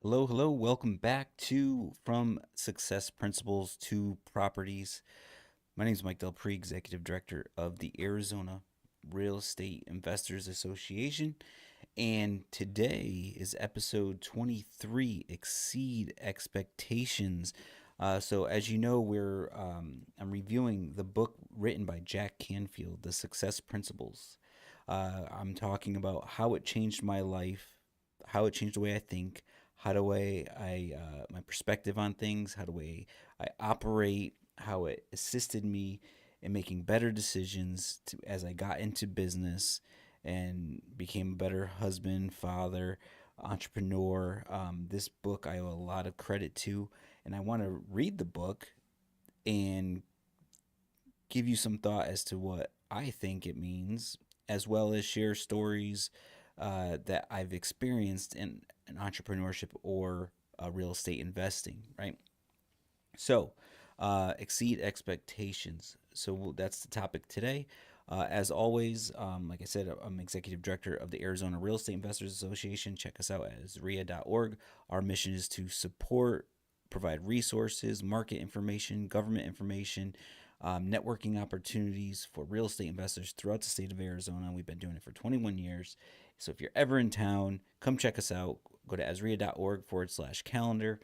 Hello, hello. Welcome back to From Success Principles to Properties. My name is Mike DelPrete, Executive Director of the Arizona Real Estate Investors Association. And today is episode 23, Exceed Expectations. So, as you know, I'm reviewing the book written by Jack Canfield, The Success Principles. I'm talking about how it changed my life, how it changed the way I think, how do I my perspective on things, how do I operate, how it assisted me in making better decisions as I got into business and became a better husband, father, entrepreneur. This book I owe a lot of credit to, and I want to read the book and give you some thought as to what I think it means, as well as share stories that I've experienced in entrepreneurship or real estate investing, right? So, exceed expectations. So that's the topic today. As always, like I said, I'm executive director of the Arizona Real Estate Investors Association. Check us out at AZREIA.org. Our mission is to support, provide resources, market information, government information, networking opportunities for real estate investors throughout the state of Arizona. We've been doing it for 21 years. So if you're ever in town, come check us out. Go to AZREIA.org/calendar.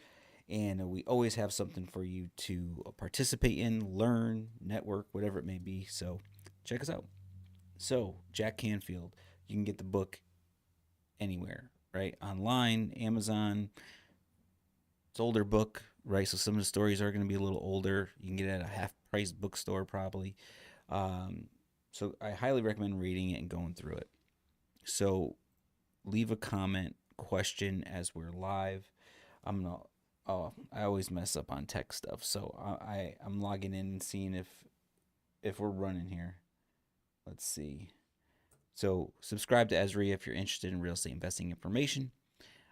And we always have something for you to participate in, learn, network, whatever it may be. So check us out. So, Jack Canfield, you can get the book anywhere, right? Online, Amazon. It's an older book, right? So some of the stories are going to be a little older. You can get it at a half price bookstore probably. Um, so I highly recommend reading it and going through it. So leave a comment, question as we're live. I'm not. Oh, I always mess up on tech stuff, so I'm logging in and seeing if we're running here. Let's see. So subscribe to AZREIA if you're interested in real estate investing information.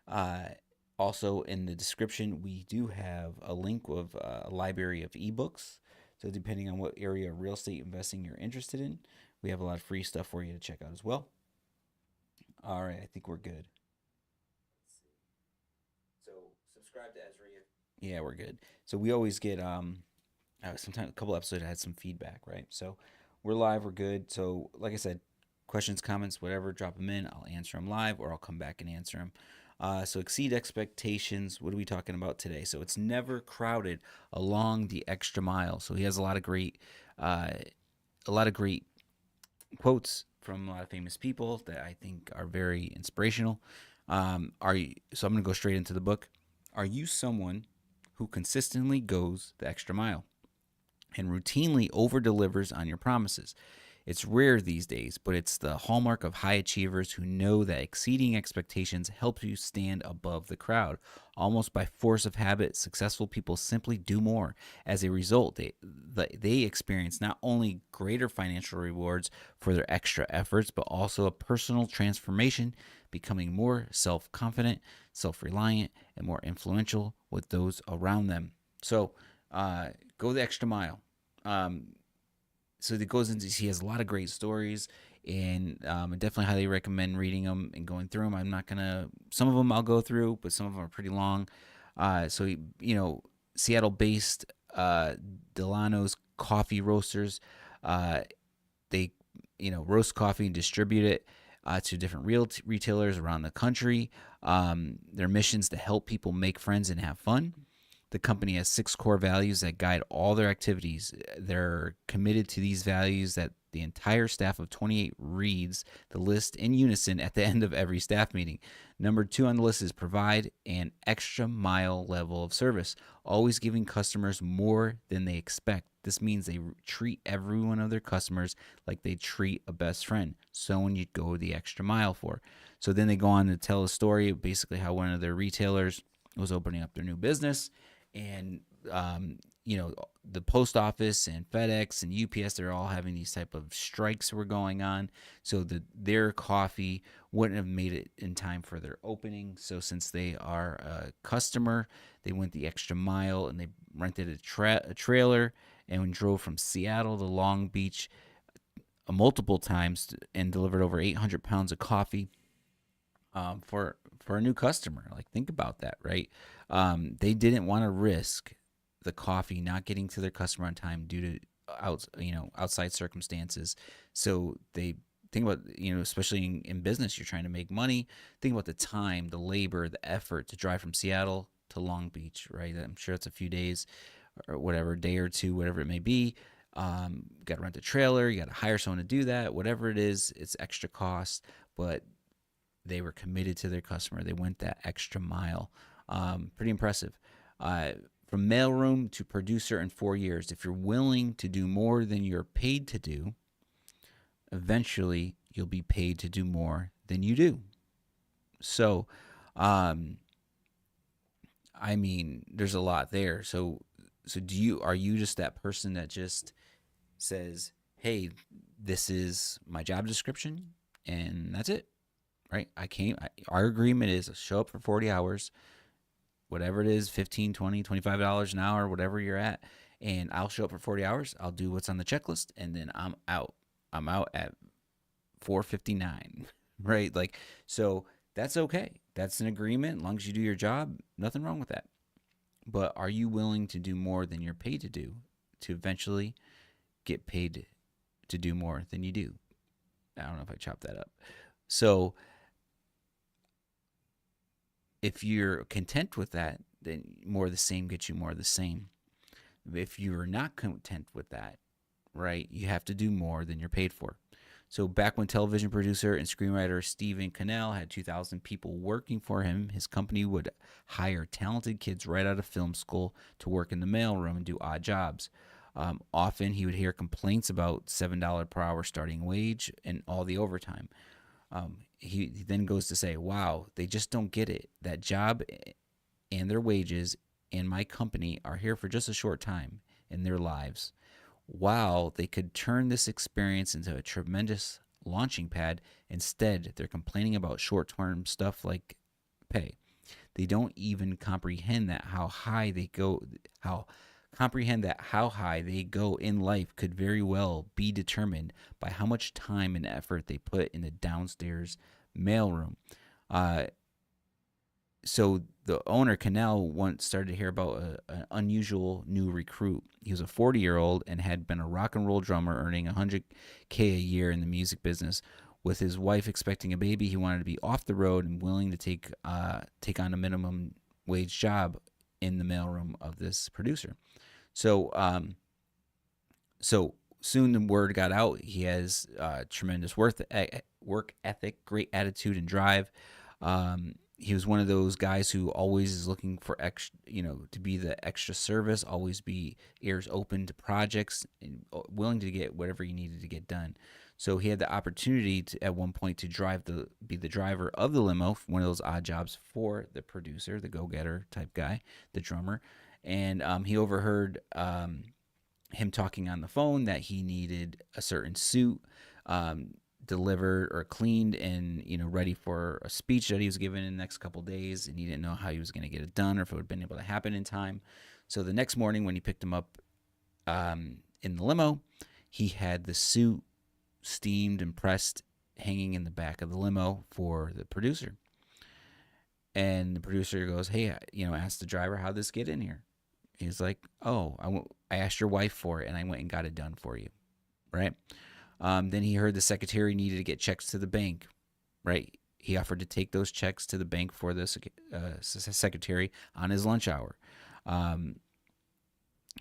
Uh, Also, in the description, we do have a link of a library of ebooks. So, depending on what area of real estate investing you're interested in, we have a lot of free stuff for you to check out as well. All right, I think we're good. So, subscribe to AZREIA. Yeah, we're good. So, we always get sometimes a couple episodes I had some feedback, right? So, we're live, we're good. So, like I said, questions, comments, whatever, drop them in. I'll answer them live or I'll come back and answer them. So exceed expectations. What are we talking about today? So it's never crowded along the extra mile. So he has uh, a lot of great quotes from a lot of famous people that I think are very inspirational. Are you? So I'm going to go straight into the book. Are you someone who consistently goes the extra mile and routinely over delivers on your promises? It's rare these days, but it's the hallmark of high achievers who know that exceeding expectations helps you stand above the crowd. Almost by force of habit, successful people simply do more. As a result, they experience not only greater financial rewards for their extra efforts, but also a personal transformation, becoming more self confident, self reliant, and more influential with those around them. So, go the extra mile. Um, so it goes into he has a lot of great stories, and I definitely highly recommend reading them and going through them. I'm not gonna some of them I'll go through, but some of them are pretty long. So Seattle based Delano's Coffee Roasters, uh, they roast coffee and distribute it to different retailers around the country. Their mission is to help people make friends and have fun. The company has 6 core values that guide all their activities. They're committed to these values that the entire staff of 28 reads the list in unison at the end of every staff meeting. Number 2 on the list is provide an extra mile level of service, always giving customers more than they expect. This means they treat every one of their customers like they treat a best friend, someone you'd go the extra mile for. So then they go on to tell a story of basically how one of their retailers was opening up their new business, and the post office and FedEx and UPS, they're all having these type of strikes were going on, so their coffee wouldn't have made it in time for their opening. So since they are a customer, they went the extra mile and they rented a trailer and drove from Seattle to Long Beach multiple times and delivered over 800 pounds of coffee for for a new customer. Like, think about that, right? They didn't want to risk the coffee not getting to their customer on time due to outside circumstances. So they think about, especially in business, you're trying to make money. Think about the time, the labor, the effort to drive from Seattle to Long Beach, right? I'm sure it's a few days or whatever, day or two, whatever it may be. Got to rent a trailer, you got to hire someone to do that, whatever it is, it's extra cost, but they were committed to their customer. They went that extra mile. Pretty impressive. From mailroom to producer in 4 years, if you're willing to do more than you're paid to do, eventually you'll be paid to do more than you do. So, there's a lot there. So are you just that person that just says, "Hey, this is my job description and that's it." Right? Our agreement is show up for 40 hours, whatever it is, 15, 20, $25 an hour, whatever you're at, and I'll show up for 40 hours, I'll do what's on the checklist, and then I'm out. I'm out at 4:59, right? Like, so that's okay. That's an agreement. As long as you do your job, nothing wrong with that. But are you willing to do more than you're paid to do to eventually get paid to do more than you do? I don't know if I chopped that up. So if you're content with that, then more of the same gets you more of the same. If you're not content with that, right, you have to do more than you're paid for. So back when television producer and screenwriter Stephen Cannell had 2,000 people working for him, his company would hire talented kids right out of film school to work in the mailroom and do odd jobs. Often he would hear complaints about $7 per hour starting wage and all the overtime. He then goes to say, wow, they just don't get it. That job and their wages and my company are here for just a short time in their lives. Wow, they could turn this experience into a tremendous launching pad. Instead, they're complaining about short-term stuff like pay. They don't even comprehend that how high they go in life could very well be determined by how much time and effort they put in the downstairs mailroom. So the owner, Cannell, once started to hear about an unusual new recruit. He was a 40-year-old and had been a rock and roll drummer earning $100K a year in the music business. With his wife expecting a baby, he wanted to be off the road and willing to take on a minimum wage job in the mailroom of this producer. So soon the word got out. He has tremendous work ethic, great attitude and drive. He was one of those guys who always is looking for to be the extra service, always be ears open to projects, and willing to get whatever he needed to get done. So he had the opportunity to, at one point, to be the driver of the limo, one of those odd jobs for the producer, the go-getter type guy, the drummer. And he overheard him talking on the phone that he needed a certain suit delivered or cleaned and ready for a speech that he was giving in the next couple of days, and he didn't know how he was going to get it done or if it would have been able to happen in time. So the next morning when he picked him up in the limo, he had the suit steamed and pressed hanging in the back of the limo for the producer. And the producer goes, "Hey, ask the driver, how'd this get in here?" He's like, "Oh, I asked your wife for it and I went and got it done for you." Right? Then he heard the secretary needed to get checks to the bank, right? He offered to take those checks to the bank for the secretary on his lunch hour.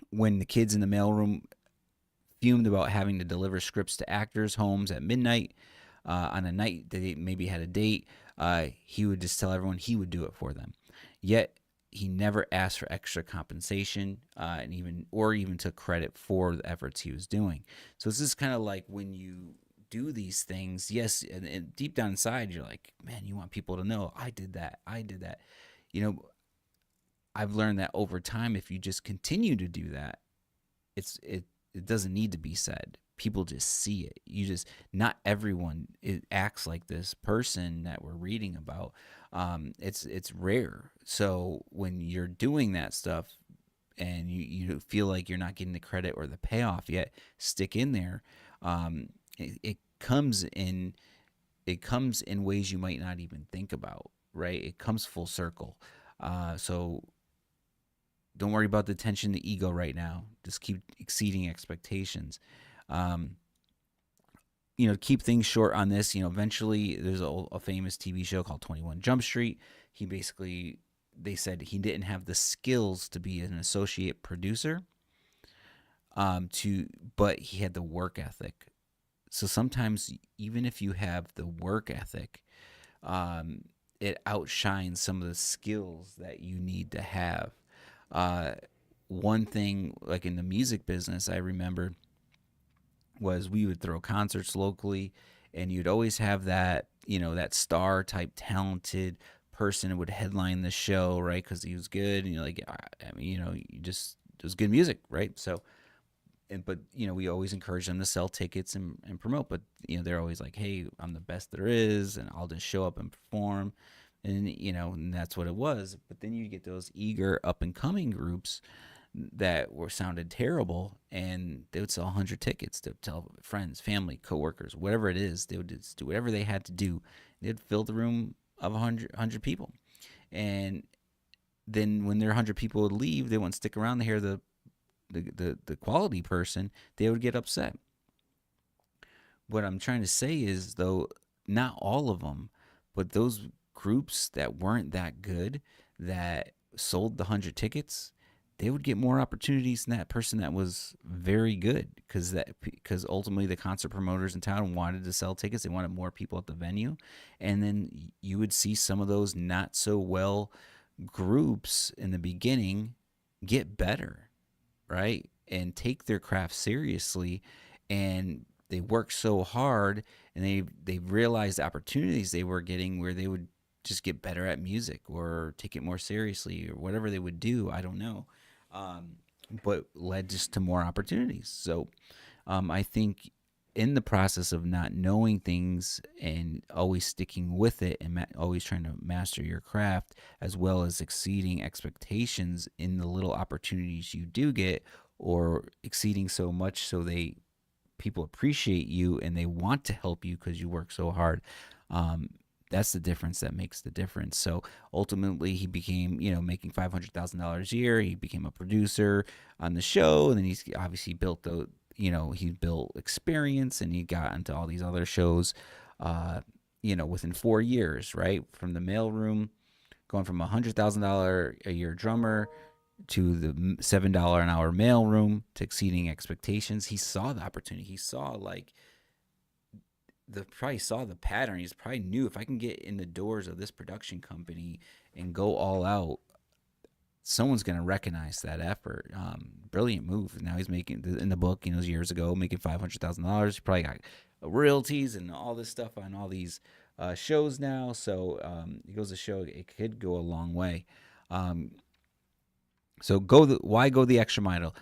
When the kids in the mailroom fumed about having to deliver scripts to actors' homes at midnight on a night that they maybe had a date, he would just tell everyone he would do it for them. Yet he never asked for extra compensation, and even took credit for the efforts he was doing. So it's just kind of like when you do these things, yes, and deep down inside, you're like, man, you want people to know, I did that. I've learned that over time, if you just continue to do that, it doesn't need to be said. People just see it. Not everyone acts like this person that we're reading about. It's rare. So when you're doing that stuff and you feel like you're not getting the credit or the payoff yet, stick in there. It comes in ways you might not even think about. right? It comes full circle. So don't worry about the tension, the ego right now. Just keep exceeding expectations. Um, keep things short on this. Eventually there's a famous TV show called 21 Jump Street. He basically, they said he didn't have the skills to be an associate producer, but he had the work ethic. So sometimes, even if you have the work ethic, it outshines some of the skills that you need to have. Uh, One thing, like in the music business, I remember was we would throw concerts locally, and you'd always have that, that star type talented person who would headline the show, right? Because he was good, and you're like, I mean, you just, it was good music, right? So, but we always encourage them to sell tickets and promote, but they're always like, hey, I'm the best there is, and I'll just show up and perform, and that's what it was. But then you get those eager up and coming groups that were sounded terrible, and they would sell 100 tickets to tell friends, family, coworkers, whatever it is. They would just do whatever they had to do. They'd fill the room of 100 people, and then when their 100 people would leave, they wouldn't stick around to hear the quality person. They would get upset. What I'm trying to say is, though, not all of them, but those groups that weren't that good, that sold the 100 tickets, they would get more opportunities than that person that was very good, because ultimately the concert promoters in town wanted to sell tickets. They wanted more people at the venue, and then you would see some of those not so well groups in the beginning get better, right? And take their craft seriously, and they work so hard, and they realized the opportunities they were getting, where they would just get better at music or take it more seriously or whatever they would do. I don't know. Um, but led just to more opportunities. So I think in the process of not knowing things and always sticking with it, and always trying to master your craft, as well as exceeding expectations in the little opportunities you do get, or exceeding so much so people appreciate you and they want to help you because you work so hard. Um, that's the difference that makes the difference. So ultimately, he became, making $500,000 a year. He became a producer on the show, and then he's obviously built he built experience, and he got into all these other shows, within 4 years, right? From the mailroom, going from $100,000 a year drummer to the $7 an hour mailroom, to exceeding expectations. He saw the opportunity. He saw probably saw the pattern. He's probably knew, if I can get in the doors of this production company and go all out, someone's going to recognize that effort. Brilliant move. Now he's making, in the book, years ago, making $500,000. He probably got royalties and all this stuff on all these shows now. So it goes to show it could go a long way. So why go the extra mile?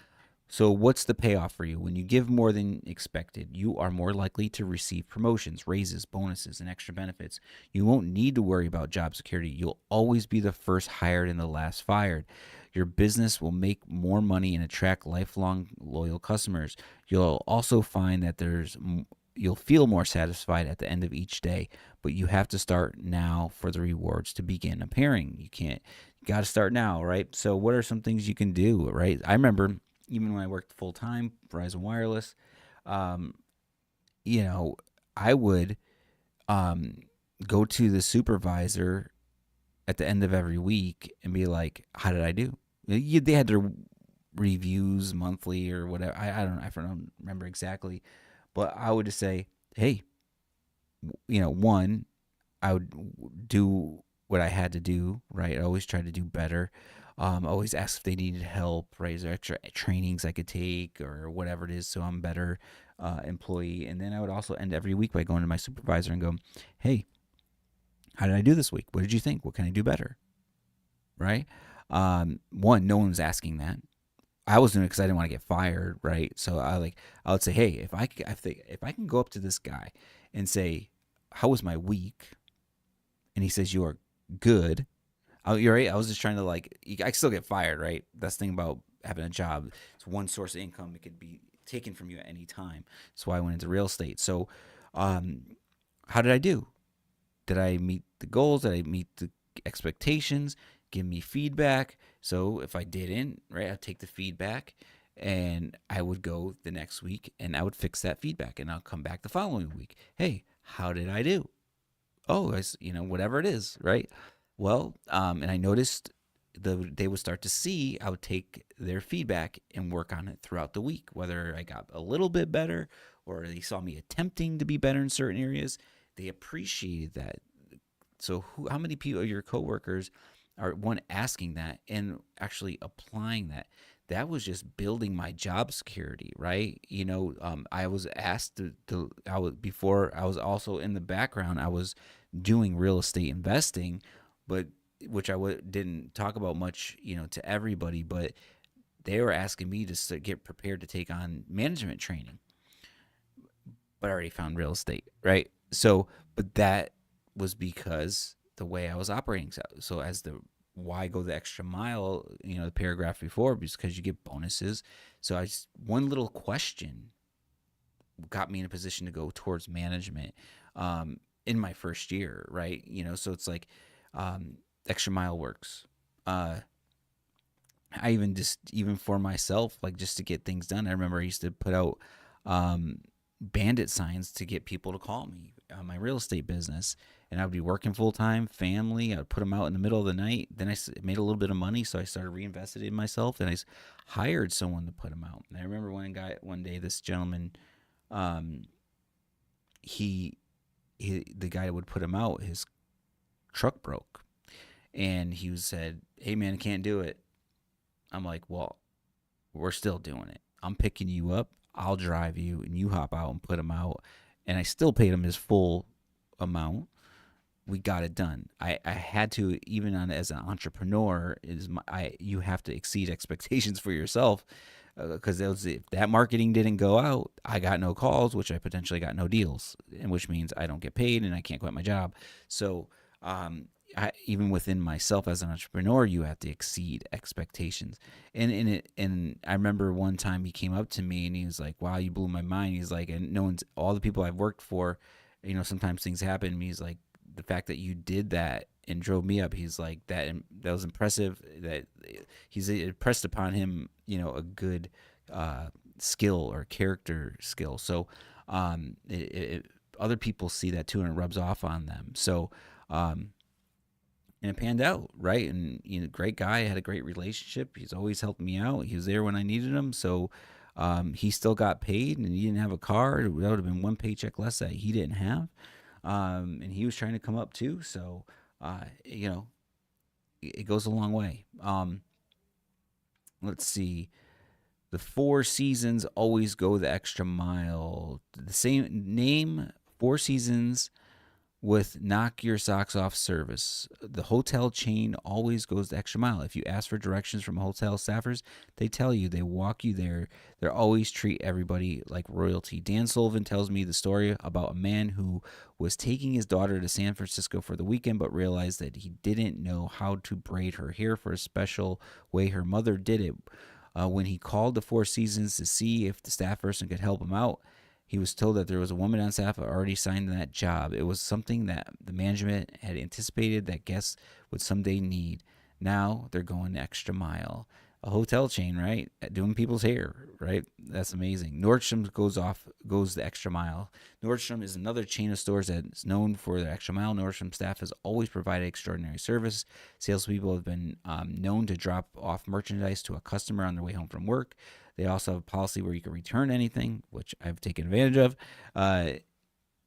So what's the payoff for you? When you give more than expected, you are more likely to receive promotions, raises, bonuses, and extra benefits. You won't need to worry about job security. You'll always be the first hired and the last fired. Your business will make more money and attract lifelong loyal customers. You'll also find that you'll feel more satisfied at the end of each day, but you have to start now for the rewards to begin appearing. You got to start now, right? So what are some things you can do, right? I remember, even when I worked full time, Verizon Wireless, um, I would go to the supervisor at the end of every week and be like, "How did I do?" They had their reviews monthly or whatever. I don't remember exactly, but I would just say, "Hey, one, I would do what I had to do, right? I always tried to do better. Always ask if they needed help, right? Is there extra trainings I could take or whatever it is, so I'm a better employee? And then I would also end every week by going to my supervisor and go, hey, how did I do this week? What did you think? What can I do better? Right? One, no one was asking that. I was doing it because I didn't want to get fired, right? So I would say, hey, if I can go up to this guy and say, how was my week? And he says, you are good. You're right. I was just trying to I still get fired, right? That's the thing about having a job. It's one source of income. It could be taken from you at any time. That's why I went into real estate. So, how did I do? Did I meet the goals? Did I meet expectations, give me feedback. So if I didn't, right, I'd take the feedback and I would go the next week and I would fix that feedback and I'll come back the following week. Hey, how did I do? Oh, whatever it is, right? Well, and I noticed they would start to see I would take their feedback and work on it throughout the week, whether I got a little bit better or they saw me attempting to be better in certain areas. They appreciated that. So, how many people, your coworkers, are one asking that and actually applying that? That was just building my job security, right? I was asked I was before I was also in the background. I was doing real estate investing, but which didn't talk about much, to everybody. But they were asking me to get prepared to take on management training, but I already found real estate, right? So, but that was because the way I was operating. So as the why go the extra mile, the paragraph before, because you get bonuses. So one little question got me in a position to go towards management in my first year, right? So it's like extra mile works. I even for myself, like just to get things done. I remember I used to put out bandit signs to get people to call me on my real estate business, and I would be working full time, family. I would put them out in the middle of the night. Then I made a little bit of money, so I started reinvesting in myself. And I hired someone to put them out. And I remember one day, this gentleman, he the guy that would put him out, his truck broke, and he said, "Hey man, I can't do it." I'm like, "Well, we're still doing it. I'm picking you up. I'll drive you, and you hop out and put him out." And I still paid him his full amount. We got it done. I had to, even as an entrepreneur, you have to exceed expectations for yourself, because if that marketing didn't go out, I got no calls, which I potentially got no deals, and which means I don't get paid and I can't quit my job. So even within myself as an entrepreneur, you have to exceed expectations. And I remember one time he came up to me and he was like, "Wow, you blew my mind." He's like, "And no one's all the people I've worked for, sometimes things happen." And he's like, "The fact that you did that and drove me up," he's like, that was impressive. That he's impressed upon him, a good skill or character skill. So other people see that too, and it rubs off on them. So and it panned out, right? And great guy, had a great relationship. He's always helped me out. He was there when I needed him. So he still got paid, and he didn't have a car. That would have been one paycheck less that he didn't have. And he was trying to come up too. So it goes a long way. Let's see. The Four Seasons always go the extra mile. The same name, Four Seasons, with knock your socks off service. The hotel chain always goes the extra mile. If you ask for directions from hotel staffers, they tell you, they walk you there. They always treat everybody like royalty. Dan Sullivan tells me the story about a man who was taking his daughter to San Francisco for the weekend, but realized that he didn't know how to braid her hair for a special way her mother did it. When he called the Four Seasons to see if the staff person could help him out, he was told that there was a woman on staff who already signed that job. It was something that the management had anticipated that guests would someday need. Now they're going the extra mile. A hotel chain, right? Doing people's hair, right? That's amazing. Nordstrom goes the extra mile. Nordstrom is another chain of stores that's known for their extra mile. Nordstrom staff has always provided extraordinary service. Salespeople have been known to drop off merchandise to a customer on their way home from work. They also have a policy where you can return anything, which I've taken advantage of.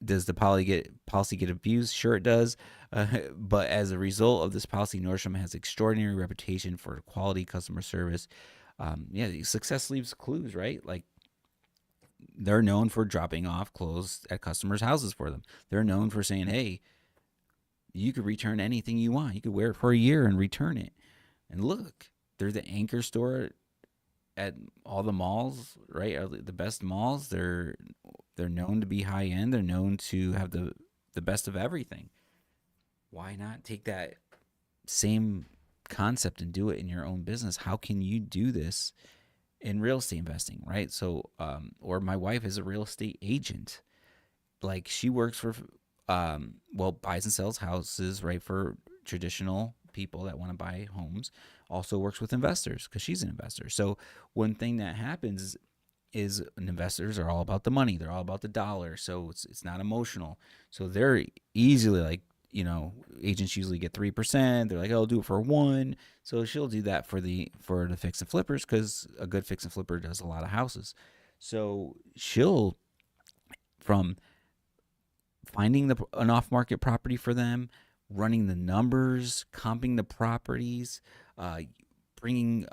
Does the policy get abused? Sure, it does. But as a result of this policy, Nordstrom has extraordinary reputation for quality customer service. Success leaves clues, right? Like, they're known for dropping off clothes at customers' houses for them. They're known for saying, "Hey, you could return anything you want. You could wear it for a year and return it." And look, they're the anchor store at all the malls, right? Are the best malls. They're known to be high end. They're known to have the best of everything. Why not take that same concept and do it in your own business? How can you do this in real estate investing, right? So, or my wife is a real estate agent. Like, she works for, buys and sells houses, right, for traditional people that want to buy homes, also works with investors because she's an investor. So one thing that happens is investors are all about the money. They're all about the dollar. So it's not emotional. So they're easily like, agents usually get 3%. They're like, oh, I'll do it for 1. So she'll do that for the fix and flippers because a good fix and flipper does a lot of houses. So she'll, from finding an off market property for them, running the numbers, comping the properties, bringing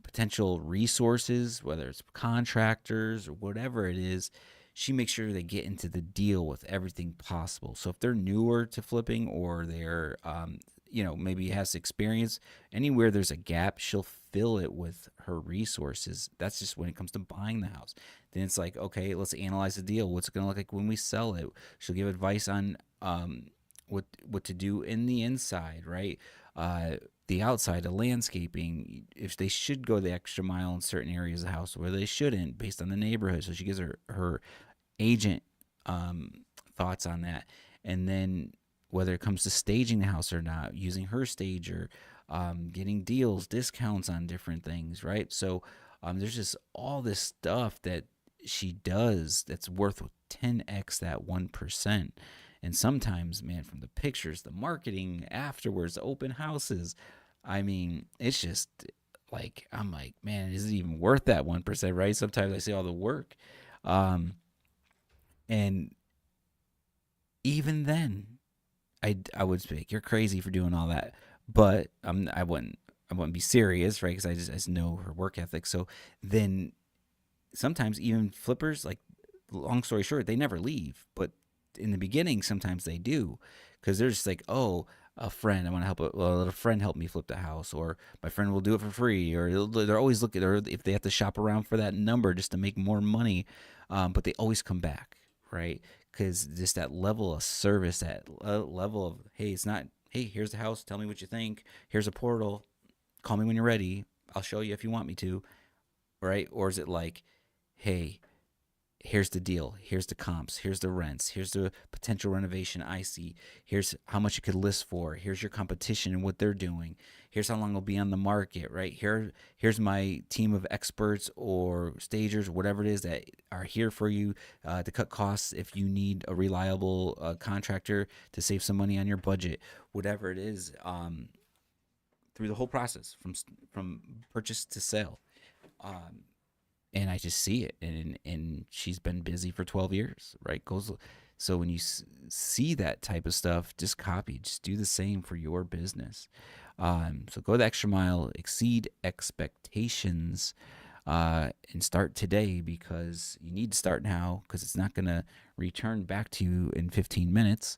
potential resources, whether it's contractors or whatever it is. She makes sure they get into the deal with everything possible. So if they're newer to flipping or they're, maybe has experience, anywhere there's a gap, she'll fill it with her resources. That's just when it comes to buying the house. Then it's like, okay, let's analyze the deal. What's it going to look like when we sell it? She'll give advice on what to do in the inside, right? The outside, the landscaping, if they should go the extra mile in certain areas of the house where they shouldn't, based on the neighborhood. So she gives her agent thoughts on that. And then whether it comes to staging the house or not, using her stager, getting deals, discounts on different things, right? So there's just all this stuff that she does that's worth 10x that 1%. And sometimes, man, from the pictures, the marketing afterwards, the open houses, I mean, it's just like, I'm like, man, is it even worth that 1%, right? Sometimes I see all the work. And even then, I would speak, you're crazy for doing all that. But I wouldn't be serious, right? Because I just know her work ethic. So then sometimes even flippers, like, long story short, they never leave. But in the beginning, sometimes they do, because they're just like, oh, a friend, I want to help. Let a friend help me flip the house, or my friend will do it for free, or they're always looking, or if they have to shop around for that number just to make more money, but they always come back, right? Because just that level of service, that level of, hey, it's not, hey, here's the house, tell me what you think. Here's a portal, call me when you're ready. I'll show you if you want me to, right? Or is it like, hey, here's the deal, here's the comps, here's the rents, here's the potential renovation I see, here's how much you could list for, here's your competition and what they're doing, here's how long it'll be on the market, right? Here's my team of experts or stagers, whatever it is, that are here for you to cut costs if you need a reliable contractor to save some money on your budget, whatever it is, through the whole process from purchase to sale. And I just see it, and she's been busy for 12 years, right? So when you see that type of stuff, just copy, just do the same for your business. So go the extra mile, exceed expectations, and start today, because you need to start now, because it's not going to return back to you in 15 minutes.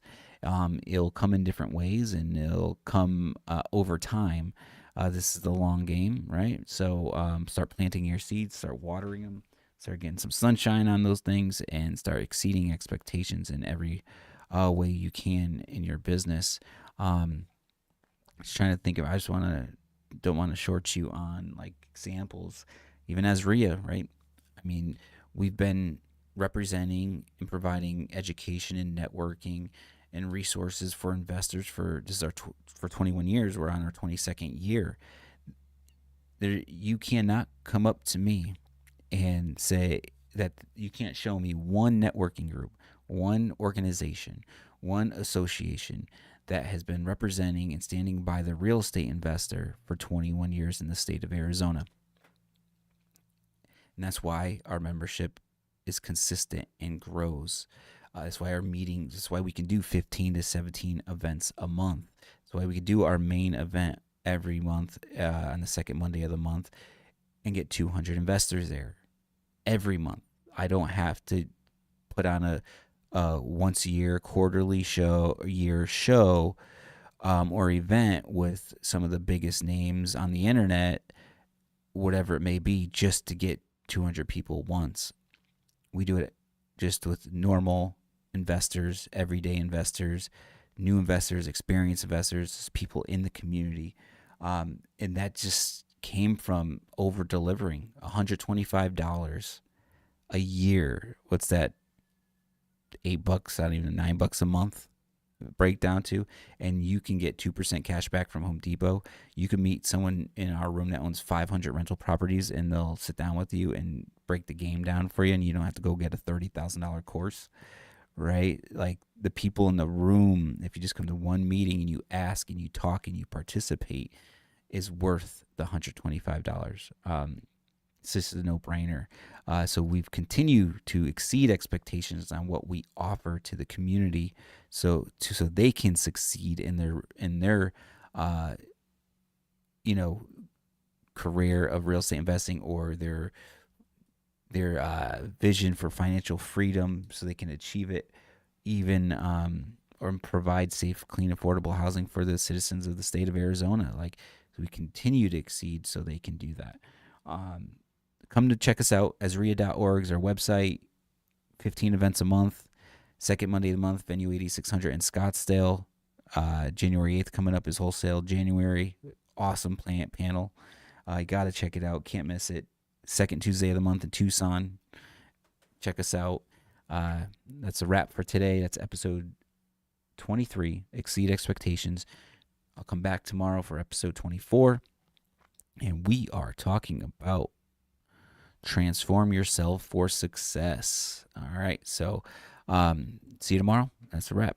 It'll come in different ways, and it'll come over time. This is the long game, right? So start planting your seeds, start watering them, start getting some sunshine on those things, and start exceeding expectations in every way you can in your business. Just trying to think of, don't want to short you on like examples. Even AZREIA, right? I mean, we've been representing and providing education and networking and resources for investors for for 21 years. We're on our 22nd year. You cannot come up to me and say that you can't show me one networking group, one organization, one association that has been representing and standing by the real estate investor for 21 years in the state of Arizona. And that's why our membership is consistent and grows. That's why our meetings, that's why we can do 15 to 17 events a month. That's why we can do our main event every month on the second Monday of the month and get 200 investors there every month. I don't have to put on a once a year, quarterly show, or event with some of the biggest names on the internet, whatever it may be, just to get 200 people once. We do it just with normal investors, everyday investors, new investors, experienced investors, people in the community. And that just came from over delivering $125 a year. What's that? $8, not even $9 a month. break down to, and you can get 2% cash back from Home Depot. You can meet someone in our room that owns 500 rental properties, and they'll sit down with you and break the game down for you, and you don't have to go get a $30,000 course, right? Like the people in the room, if you just come to one meeting and you ask and you talk and you participate, is worth the $125. It's just a no-brainer. So we've continued to exceed expectations on what we offer to the community, so they can succeed in their uh, career of real estate investing, or their vision for financial freedom, so they can achieve it, even or provide safe, clean, affordable housing for the citizens of the state of Arizona. Like, so we continue to exceed so they can do that. Come to check us out. AZREIA.org is our website. 15 events a month. Second Monday of the month, venue 8600 in Scottsdale. January 8th coming up is wholesale January. Awesome panel. You got to check it out. Can't miss it. Second Tuesday of the month in Tucson. Check us out. That's a wrap for today. That's episode 23, Exceed Expectations. I'll come back tomorrow for episode 24. And we are talking about transform yourself for success. All right. So see you tomorrow. That's a wrap.